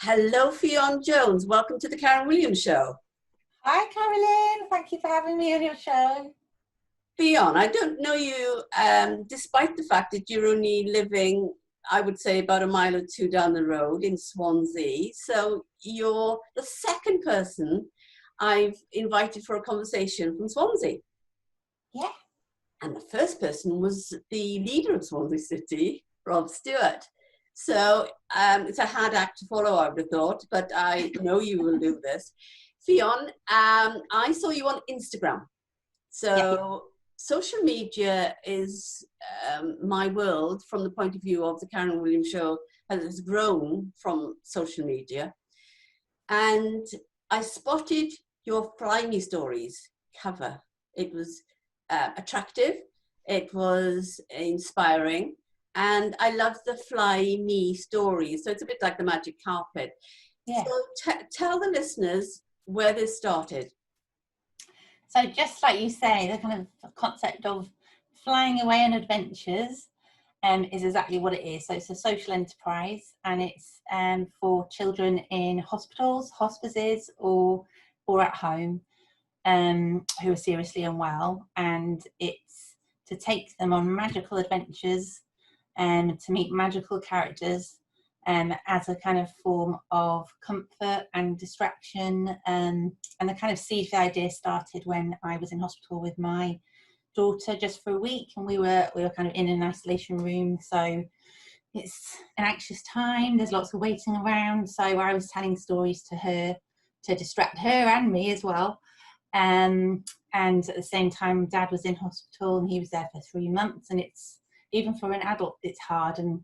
Hello, Ffion Jones. Welcome to the Karen Williams Show. Hi, Carolyn. Thank you for having me on your show. Ffion, I don't know you, despite the fact that you're only living, I would say, about a mile or two down the road in Swansea. So you're the second person I've invited for a conversation from Swansea. Yeah. And the first person was the leader of Swansea City, Rob Stewart. So it's a hard act to follow, I would have thought, but I know you will do this. Ffion, I saw you on Instagram. So social media is my world from the point of view of the Karen Williams Show has grown from social media. And I spotted your Fly Me Stories cover. It was attractive, it was inspiring, and I love the Fly Me stories. So it's a bit like the magic carpet. Yeah. So tell the listeners where this started. So just like you say, the kind of concept of flying away on adventures is exactly what it is. So it's a social enterprise, and it's for children in hospitals, hospices, or at home who are seriously unwell, and it's to take them on magical adventures and to meet magical characters as a kind of form of comfort and distraction. And the kind of seed of the idea started when I was in hospital with my daughter just for a week, and we were kind of in an isolation room. So it's an anxious time. There's lots of waiting around. So I was telling stories to her to distract her and me as well. And at the same time, Dad was in hospital and he was there for 3 months, and it's even for an adult it's hard, and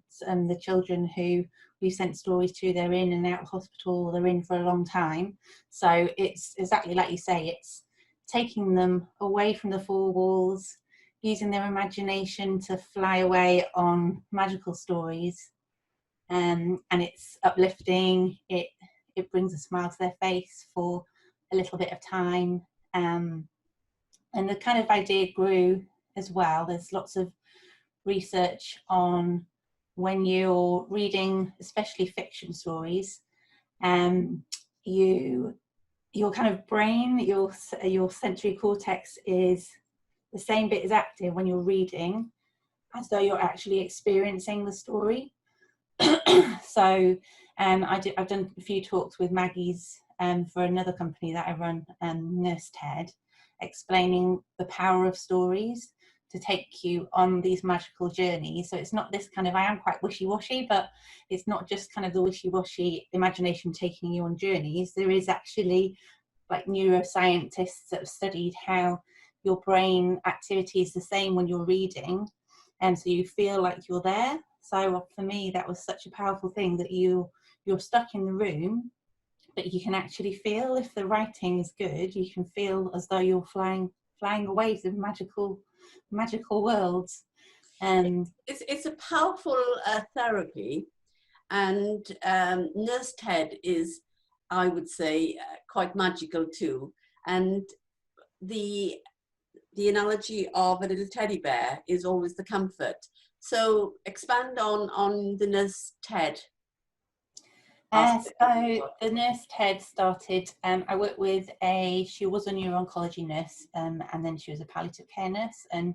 the children who we sent stories to, they're in and out of hospital, they're in for a long time. So it's exactly like you say, it's taking them away from the four walls, using their imagination to fly away on magical stories, and it's uplifting. It brings a smile to their face for a little bit of time. And the kind of idea grew as well. There's lots of research on when you're reading, especially fiction stories, your kind of brain, your sensory cortex is the same bit as active when you're reading as though you're actually experiencing the story. So I've done a few talks with Maggie's for another company that I run, Nurse Ted, explaining the power of stories to take you on these magical journeys. So it's not this kind of, I am quite wishy-washy, but it's not just kind of the wishy-washy imagination taking you on journeys. There is actually like neuroscientists that have studied how your brain activity is the same when you're reading, and so you feel like you're there. So for me, that was such a powerful thing, that you're stuck in the room, but you can actually feel, if the writing is good, you can feel as though you're flying away to magical worlds. It's a powerful therapy, and Nurse Ted is, I would say, quite magical too. And the analogy of a little teddy bear is always the comfort. So expand on the Nurse Ted. So the Nurse Ted started, I worked with she was a neuro-oncology nurse, and then she was a palliative care nurse, and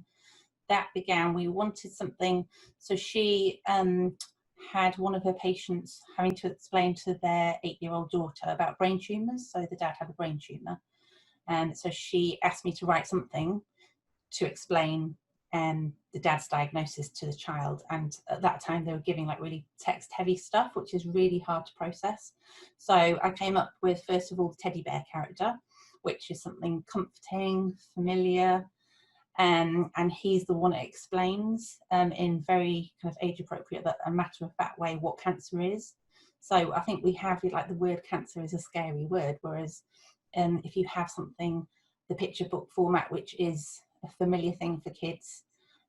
that began, we wanted something, so she had one of her patients having to explain to their 8-year-old daughter about brain tumours. So the dad had a brain tumour, and so she asked me to write something to explain the dad's diagnosis to the child. And at that time they were giving like really text heavy stuff, which is really hard to process. So I came up with, first of all, the teddy bear character, which is something comforting, familiar, and he's the one that explains in very kind of age appropriate but a matter of fact way what cancer is. So I think we have, like, the word cancer is a scary word, whereas if you have something, the picture book format, which is a familiar thing for kids,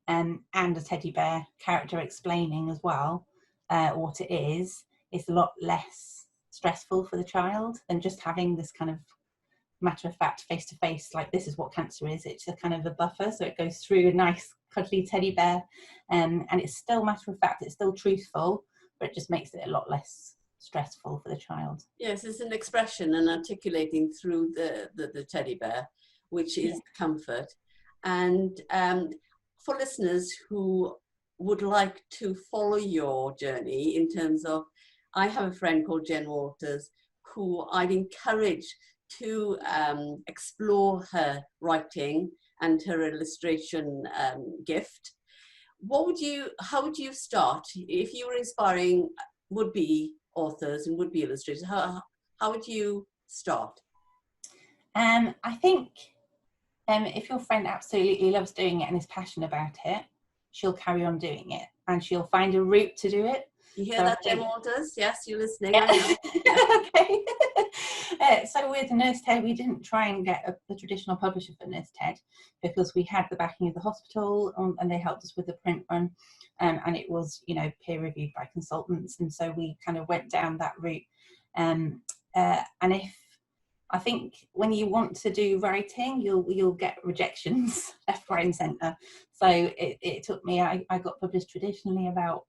and a teddy bear character explaining as well what it is a lot less stressful for the child than just having this kind of matter of fact face to face, like, this is what cancer is. It's a kind of a buffer, so it goes through a nice cuddly teddy bear, and it's still matter of fact, it's still truthful, but it just makes it a lot less stressful for the child. Yes, it's an expression and articulating through the teddy bear, which is comfort. And for listeners who would like to follow your journey in terms of, I have a friend called Jen Walters who I'd encourage to explore her writing and her illustration gift. How would you start if you were inspiring would-be authors and would-be illustrators? How would you start? I think if your friend absolutely loves doing it and is passionate about it, she'll carry on doing it and she'll find a route to do it. You hear that, Jen Walters? Yes, you're listening. Yeah. Yeah. Okay. So with Nurse Ted, we didn't try and get a traditional publisher for Nurse Ted because we had the backing of the hospital and they helped us with the print run, and it was, you know, peer reviewed by consultants, and so we kind of went down that route. And if I think when you want to do writing, you'll get rejections left, right, and centre. So it took me. I got published traditionally about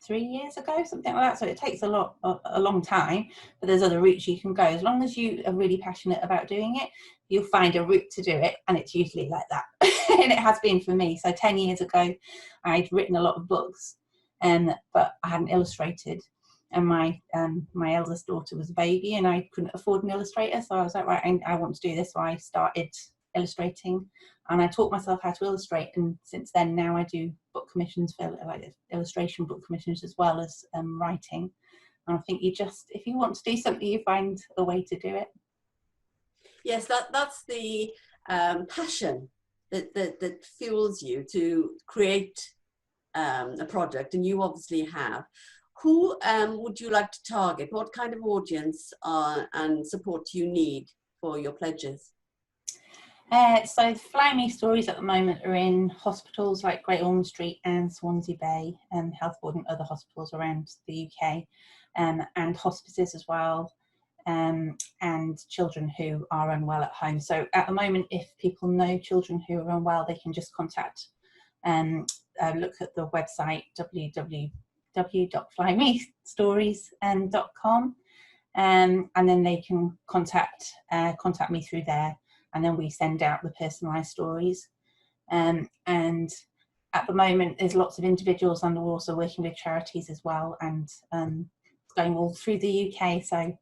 3 years ago, something like that. So it takes a long time, but there's other routes you can go. As long as you are really passionate about doing it, you'll find a route to do it, and it's usually like that. And it has been for me. So 10 years ago, I'd written a lot of books, but I hadn't illustrated. And my eldest daughter was a baby, and I couldn't afford an illustrator, so I was like, right, I want to do this. So I started illustrating, and I taught myself how to illustrate, and since then now I do book commissions for like illustration book commissions as well as writing. And I think if you want to do something, you find a way to do it. Yes, that's the passion that fuels you to create a product, and you obviously have. Who would you like to target? What kind of audience and support do you need for your pledges? So the Ffion Jones stories at the moment are in hospitals like Great Ormond Street and Swansea-based, and Health Board and other hospitals around the UK, and hospices as well, and children who are unwell at home. So at the moment, if people know children who are unwell, they can just contact look at the website www.flymestories.com, and then they can contact me through there, and then we send out the personalised stories. And at the moment there's lots of individuals, and we're also working with charities as well, and going all through the UK. So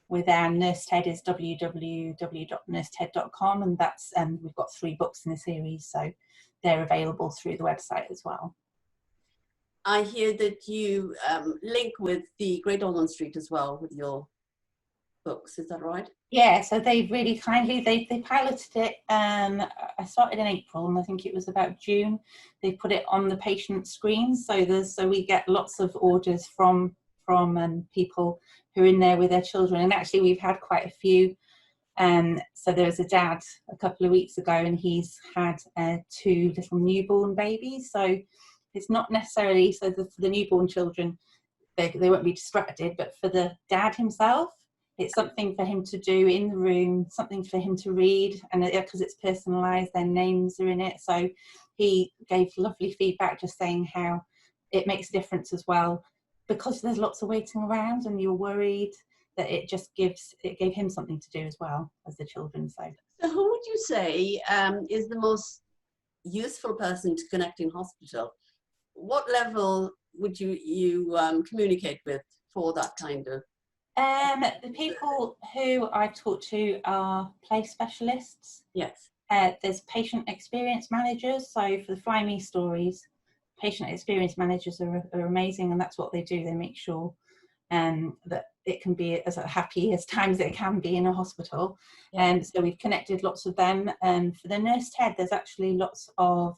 with our Nurse Ted is www.nurseted.com, and that's we've got 3 books in the series, so they're available through the website as well. I hear that you link with the Great Ormond Street as well with your books, is that right? Yeah, so they really kindly, they piloted it. I started in April, and I think it was about June. They put it on the patient screens, so we get lots of orders from people who are in there with their children, and actually we've had quite a few. So there was a dad a couple of weeks ago, and he's had 2 little newborn babies. So it's not necessarily for the newborn children, they won't be distracted, but for the dad himself, it's something for him to do in the room, something for him to read, and because it's personalised, their names are in it. So he gave lovely feedback, just saying how it makes a difference as well, because there's lots of waiting around and you're worried, that it gave him something to do as well as the children. So who would you say is the most useful person to connect in hospital? What level would you communicate with for that kind of? The people who I've talked to are place specialists. Yes. There's patient experience managers. So for the Ffion Jones stories, patient experience managers are amazing, and that's what they do. They make sure that it can be as happy as time as it can be in a hospital. And so we've connected lots of them. For the Nurse Ted, there's actually lots of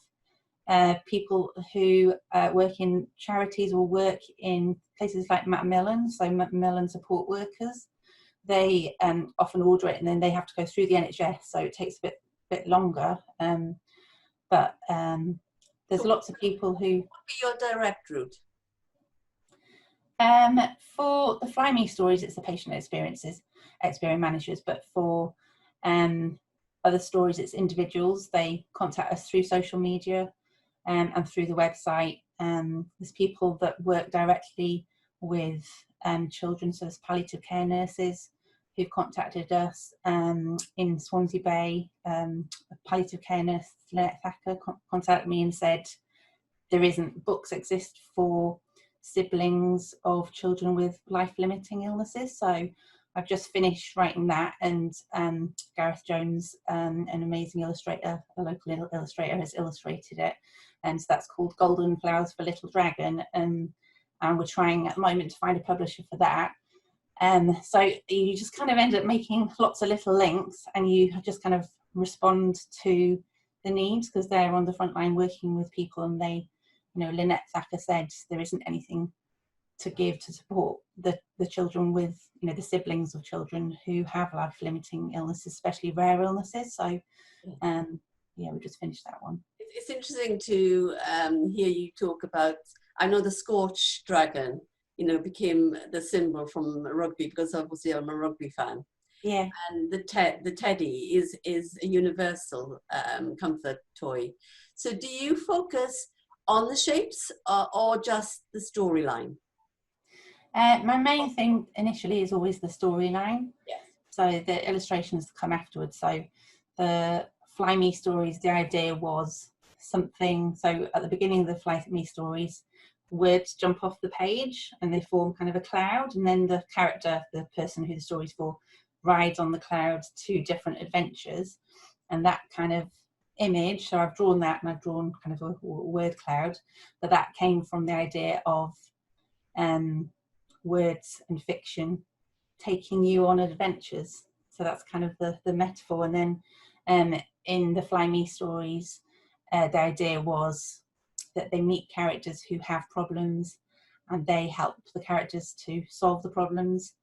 people who work in charities or work in places like Macmillan, so Macmillan support workers. They often order it, and then they have to go through the NHS, so it takes a bit longer. But there's lots of people who. What would be your direct route? For the Ffion Jones stories, it's the patient experience managers, but for other stories, it's individuals. They contact us through social media and through the website. There's people that work directly with children. So there's palliative care nurses who've contacted us in Swansea Bay. A palliative care nurse, Lynette Thacker, contacted me and said there isn't books exist for siblings of children with life-limiting illnesses. So I've just finished writing that, and Gareth Jones, an amazing illustrator, a local illustrator, has illustrated it. And so that's called Golden Flowers for Little Dragon. And we're trying at the moment to find a publisher for that. So you just kind of end up making lots of little links, and you just kind of respond to the needs, because they're on the front line working with people, and they, you know, Lynette Thacker said there isn't anything to give to support the children with, you know, the siblings of children who have life-limiting illnesses, especially rare illnesses. So yeah, we just finished that one. It's interesting to hear you talk about, I know the Scotch dragon, you know, became the symbol from rugby, because obviously I'm a rugby fan. Yeah. And the teddy is a universal comfort toy. So do you focus on the shapes or just the storyline? My main thing initially is always the storyline. Yes. So the illustrations come afterwards. So the Fly Me stories, the idea was something, so at the beginning of the Fly Me stories, words jump off the page and they form kind of a cloud, and then the character, the person who the story's for, rides on the cloud to different adventures. And that kind of image, so I've drawn that, and I've drawn kind of a word cloud, but that came from the idea of words and fiction taking you on adventures. So that's kind of the metaphor. And then in the Fly Me stories, the idea was that they meet characters who have problems, and they help the characters to solve the problems,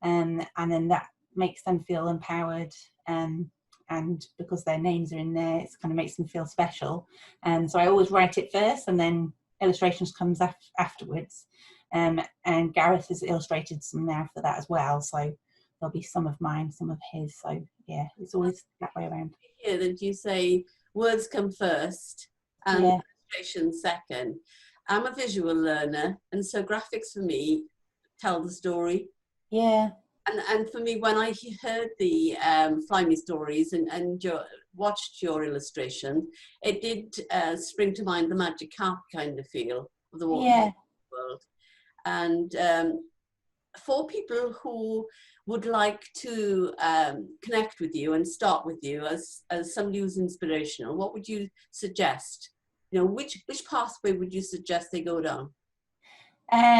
and then that makes them feel empowered, and because their names are in there, it kind of makes them feel special. And so I always write it first, and then illustrations comes afterwards. And Gareth has illustrated some now for that as well, so there'll be some of mine, some of his. So yeah, it's always that way around. Yeah, that you say words come first and illustrations second. I'm a visual learner, and so graphics for me tell the story. Yeah. And for me, when I heard the Fly Me stories and watched your illustration, it did spring to mind the magic carpet kind of feel of the world. And for people who would like to connect with you and start with you as somebody who's inspirational, what would you suggest? You know, which pathway would you suggest they go down?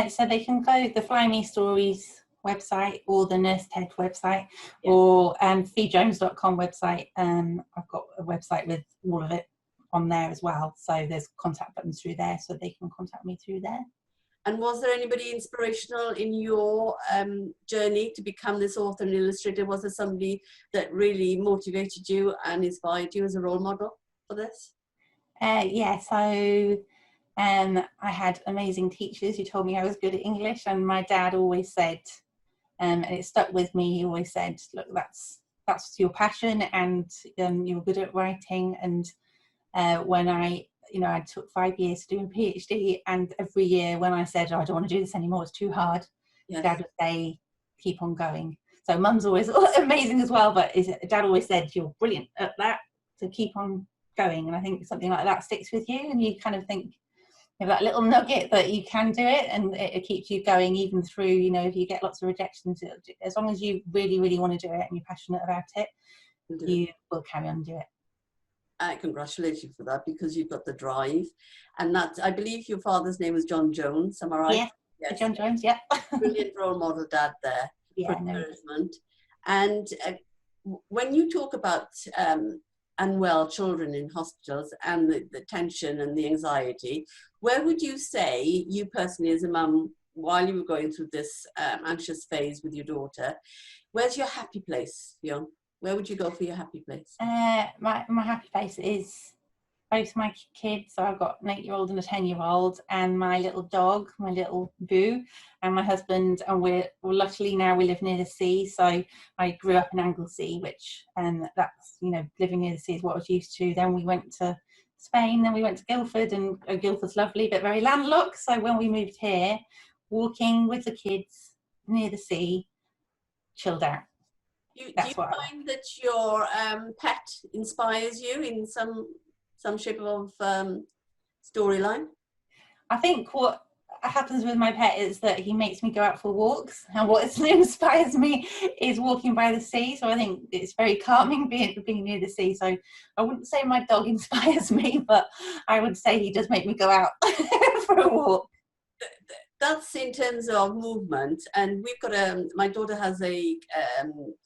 So they can go the Fly Me Stories website, or the Nurse Ted website, or ffijones.com website. I've got a website with all of it on there as well. So there's contact buttons through there, so they can contact me through there. And was there anybody inspirational in your journey to become this author and illustrator? Was there somebody that really motivated you and inspired you as a role model for this? Yeah, so I had amazing teachers who told me I was good at English, and my dad always said, and it stuck with me, he always said, look, that's your passion, and you're good at writing. And when I took 5 years to do a PhD, and every year when I said, oh, I don't want to do this anymore, it's too hard, Dad would say, keep on going. So Mum's always amazing as well, but Dad always said, you're brilliant at that, so keep on going. And I think something like that sticks with you, and you kind of think, you have that little nugget that you can do it, and it keeps you going even through, you know, if you get lots of rejections, as long as you really, really want to do it and you're passionate about it, you will carry on and do it. I congratulate you for that, because you've got the drive. And that, I believe your father's name was John Jones, am I right? Yeah, yes. John Jones, yeah. Brilliant role model dad there for encouragement. And when you talk about unwell children in hospitals and the tension and the anxiety, where would you say, you personally as a mum, while you were going through this anxious phase with your daughter, where's your happy place, Ffion? Where would you go for your happy place? My happy place is both my kids. So I've got an 8-year-old and a 10-year-old, and my little dog, my little Boo, and my husband. And we're luckily now we live near the sea. So I grew up in Anglesey, which that's, you know, living near the sea is what I was used to. Then we went to Spain, then we went to Guildford, and Guildford's lovely but very landlocked. So when we moved here, walking with the kids near the sea, chilled out. Do you That's what I like. find that your pet inspires you in some shape of storyline? I think what happens with my pet is that he makes me go out for walks, and what inspires me is walking by the sea. So I think it's very calming being near the sea. So I wouldn't say my dog inspires me, but I would say he does make me go out for a walk. That's in terms of movement, and we've got my daughter has a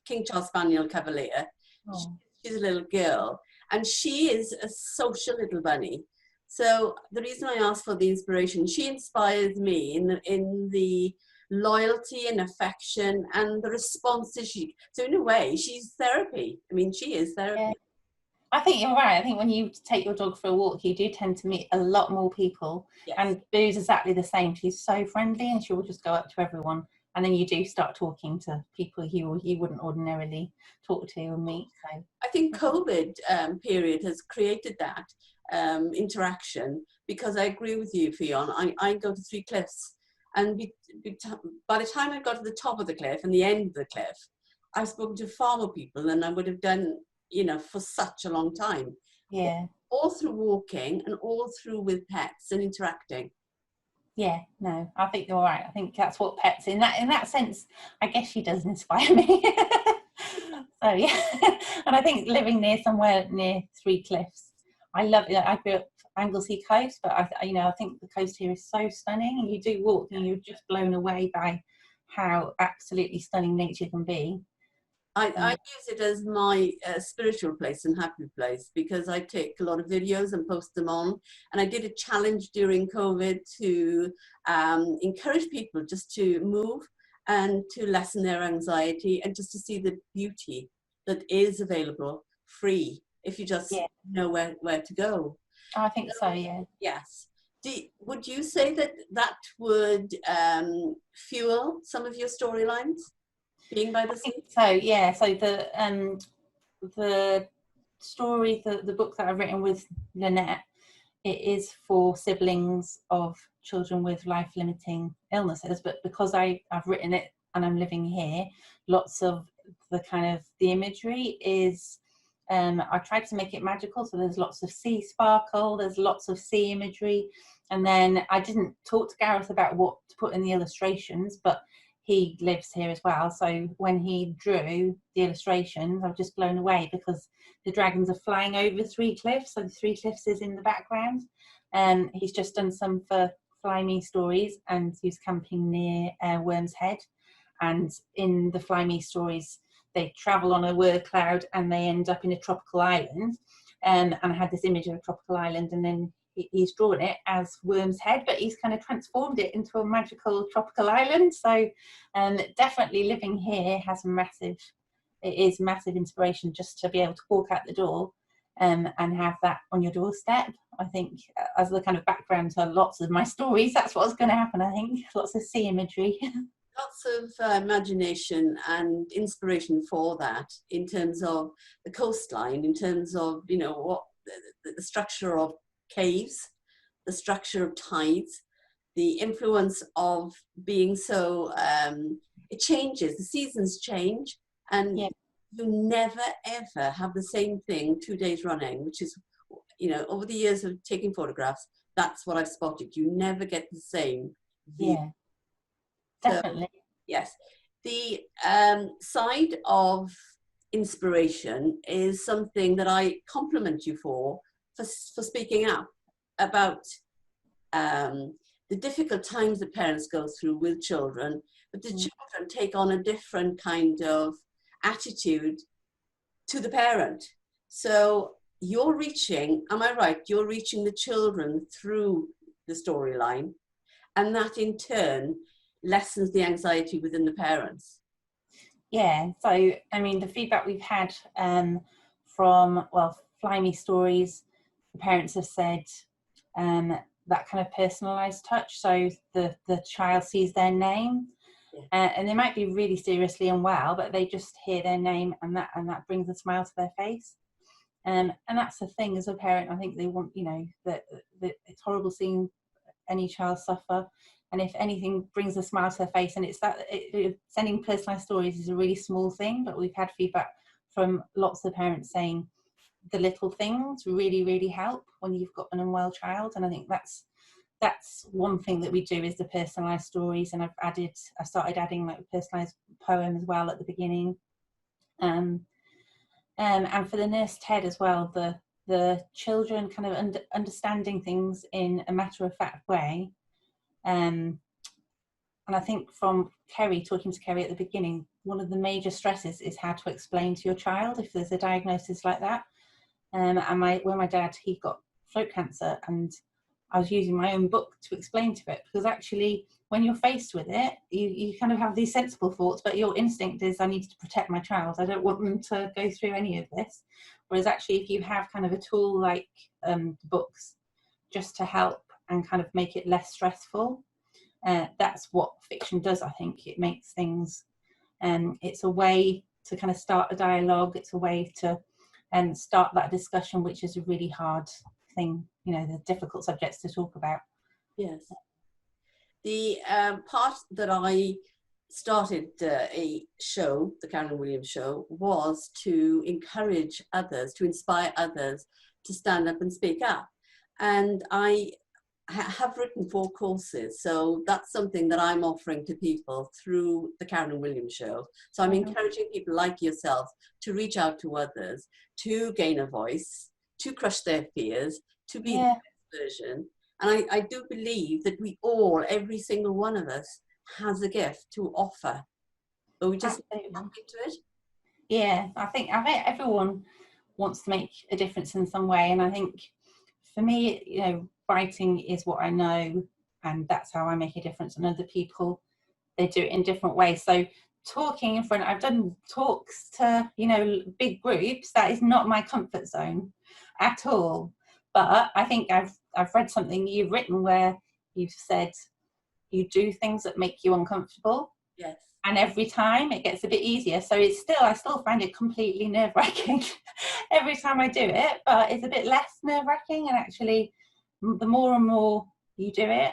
King Charles Spaniel Cavalier. Oh. She's a little girl, and she is a social little bunny. So the reason I asked for the inspiration, she inspires me in the loyalty and affection and the responses so in a way, she's therapy. I mean, she is therapy. Yeah. I think you're right. I think when you take your dog for a walk, you do tend to meet a lot more people. Yes. And Boo's exactly the same. She's so friendly and she will just go up to everyone. And then you do start talking to people you wouldn't ordinarily talk to and meet. So I think COVID period has created that interaction, because I agree with you, Ffion. I go to Three Cliffs, and by the time I got to the top of the cliff and the end of the cliff, I've spoken to far more people than I would have done, for such a long time. yeah. All through walking and all through with pets and interacting. Yeah, no, I think you're right. I think that's what pets in that sense, I guess she does inspire me. So yeah. And I think living somewhere near Three Cliffs, I love it. I grew up Anglesey coast, but I think the coast here is so stunning, and you do walk and you're just blown away by how absolutely stunning nature can be. I use it as my spiritual place and happy place, because I take a lot of videos and post them on. And I did a challenge during COVID to encourage people just to move and to lessen their anxiety and just to see the beauty that is available free if you just know where to go. I think so, yeah. Yes. Would you say that would fuel some of your storylines? Being by the sea? So yeah, so the story, the book that I've written with Lynette, it is for siblings of children with life-limiting illnesses, but because I've written it and I'm living here, lots of the imagery is I tried to make it magical, so there's lots of sea sparkle, there's lots of sea imagery, and then I didn't talk to Gareth about what to put in the illustrations, but he lives here as well, so when he drew the illustrations, I was just blown away, because the dragons are flying over Three Cliffs, so the Three Cliffs is in the background. He's just done some for Fly Me Stories, and he's camping near Worm's Head, and in the Fly Me Stories they travel on a whir cloud and they end up in a tropical island, and I had this image of a tropical island, and then he's drawn it as Worm's Head, but he's kind of transformed it into a magical tropical island. So definitely living here is massive inspiration, just to be able to walk out the door and have that on your doorstep. I think as the kind of background to lots of my stories, that's what's going to happen. I think lots of sea imagery. Lots of imagination and inspiration for that, in terms of the coastline, in terms of what the structure of caves, the structure of tides, the influence of being so it changes, the seasons change, and you never ever have the same thing 2 days running, which is over the years of taking photographs, that's what I've spotted. You never get the same view. Yeah, definitely. So, yes, the side of inspiration is something that I compliment you for speaking up about the difficult times that parents go through with children, but the children take on a different kind of attitude to the parent. So you're reaching, am I right, you're reaching the children through the storyline, and that in turn lessens the anxiety within the parents. Yeah, so I mean, the feedback we've had from Fly Me Stories, the parents have said that kind of personalised touch, so the child sees their name, and they might be really seriously unwell, but they just hear their name, and that brings a smile to their face. And that's the thing, as a parent, I think they want, that it's horrible seeing any child suffer. and if anything brings a smile to their face, and it's that sending personalised stories is a really small thing, but we've had feedback from lots of parents saying the little things really, really help when you've got an unwell child. And I think that's one thing that we do, is the personalised stories. And I started adding like a personalised poem as well at the beginning. And for the nurse Ted as well, the children kind of understanding things in a matter-of-fact way. And I think from talking to Kerry at the beginning, one of the major stresses is how to explain to your child if there's a diagnosis like that. And my dad, he got throat cancer, and I was using my own book to explain to it, because actually when you're faced with it, you kind of have these sensible thoughts, but your instinct is, I need to protect my child. I don't want them to go through any of this. Whereas actually, if you have kind of a tool like books just to help and kind of make it less stressful, that's what fiction does. I think it makes things, it's a way to kind of start a dialogue. It's a way to start that discussion, which is a really hard thing, the difficult subjects to talk about. Yes. The part that I started a show, the Carolyn Williams show, was to encourage others, to inspire others to stand up and speak up. And I have written 4 courses, so that's something that I'm offering to people through the Carolyn Williams show. So I'm encouraging people like yourself to reach out to others, to gain a voice, to crush their fears, to be the best version. And I do believe that we all, every single one of us, has a gift to offer, but we just tap into it. Yeah, I think everyone wants to make a difference in some way, and I think for me, writing is what I know, and that's how I make a difference. And other people, they do it in different ways. So talking in front, I've done talks to big groups. That is not my comfort zone at all. But I think I've read something you've written where you've said you do things that make you uncomfortable. Yes. And every time it gets a bit easier. So I still find it completely nerve-wracking every time I do it, but it's a bit less nerve-wracking. And actually, the more and more you do it,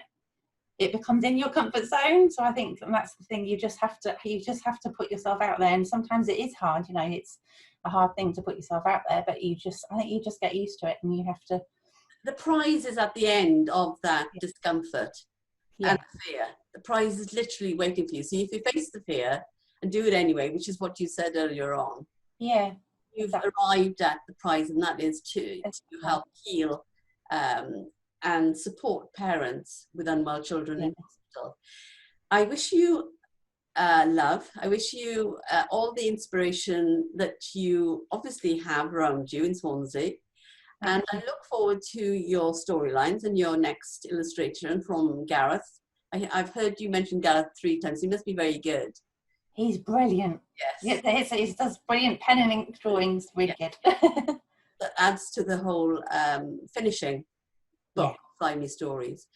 it becomes in your comfort zone. So I think that's the thing. You just have to put yourself out there. And sometimes it is hard. It's a hard thing to put yourself out there, but I think you just get used to it, and you have to. The prize is at the end of that discomfort. Yeah. And the fear. The prize is literally waiting for you. So if you face the fear and do it anyway, which is what you said earlier on, you've arrived at the prize, and that is to help heal and support parents with unwell children in hospital. I wish you love. I wish you all the inspiration that you obviously have around you in Swansea. And I look forward to your storylines and your next illustration from Gareth. I've heard you mention Gareth 3 times. He must be very good. He's brilliant. Yes. He does brilliant pen and ink drawings. Really good. That adds to the whole finishing book, Fly Me Stories.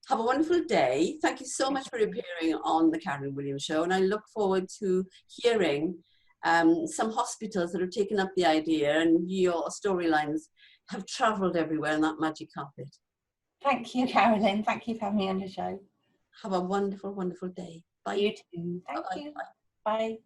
Have a wonderful day. Thank you so much for appearing on the Carolyn Williams show. And I look forward to hearing some hospitals that have taken up the idea, and your storylines have travelled everywhere on that magic carpet. Thank you, Carolyn. Thank you for having me on your show. Have a wonderful, wonderful day. Bye. You too. Thank you. Bye.